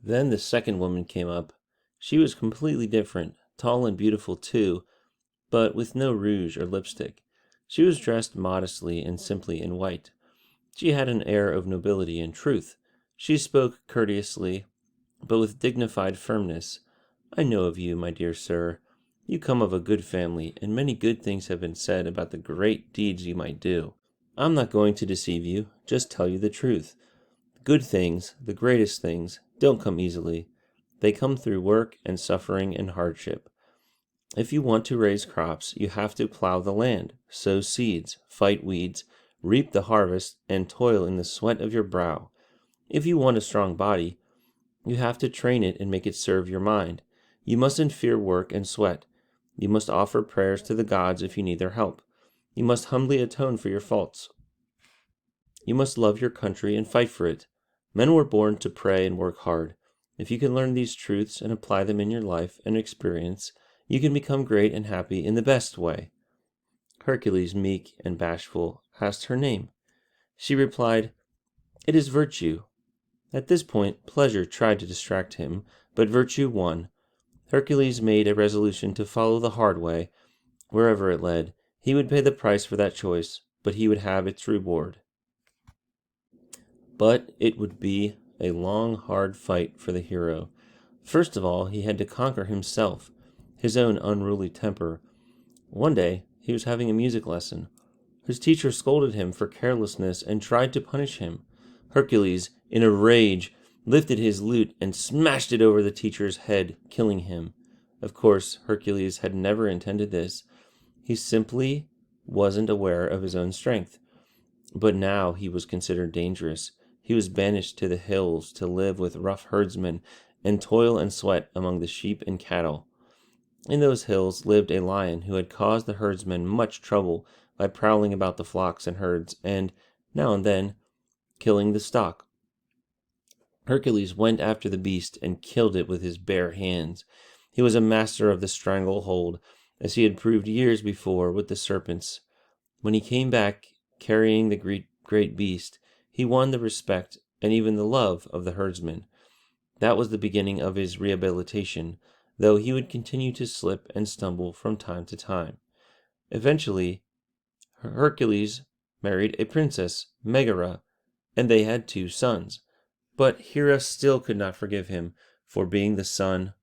Then the second woman came up. She was completely different, tall and beautiful too, but with no rouge or lipstick. She was dressed modestly and simply in white. She had an air of nobility and truth. She spoke courteously, but with dignified firmness. I know of you, my dear sir. You come of a good family, and many good things have been said about the great deeds you might do. I'm not going to deceive you, just tell you the truth. Good things, the greatest things, don't come easily. They come through work and suffering and hardship. If you want to raise crops, you have to plow the land, sow seeds, fight weeds, reap the harvest, and toil in the sweat of your brow. If you want a strong body, you have to train it and make it serve your mind. You mustn't fear work and sweat. You must offer prayers to the gods if you need their help. You must humbly atone for your faults. You must love your country and fight for it. Men were born to pray and work hard. If you can learn these truths and apply them in your life and experience, you can become great and happy in the best way. Hercules, meek and bashful, asked her name. She replied, It is Virtue. At this point, pleasure tried to distract him, but virtue won. Hercules made a resolution to follow the hard way. Wherever it led, he would pay the price for that choice, but he would have its reward. But it would be a long, hard fight for the hero. First of all, he had to conquer himself, his own unruly temper. One day, he was having a music lesson. His teacher scolded him for carelessness and tried to punish him. Hercules, in a rage, lifted his lute and smashed it over the teacher's head, killing him. Of course, Hercules had never intended this. He simply wasn't aware of his own strength. But now he was considered dangerous. He was banished to the hills to live with rough herdsmen and toil and sweat among the sheep and cattle. In those hills lived a lion who had caused the herdsmen much trouble by prowling about the flocks and herds and, now and then, killing the stock. Hercules went after the beast and killed it with his bare hands. He was a master of the stranglehold, as he had proved years before with the serpents. When he came back carrying the great beast, he won the respect and even the love of the herdsmen. That was the beginning of his rehabilitation, though he would continue to slip and stumble from time to time. Eventually, Hercules married a princess, Megara, and they had 2 sons. But Hera still could not forgive him for being the son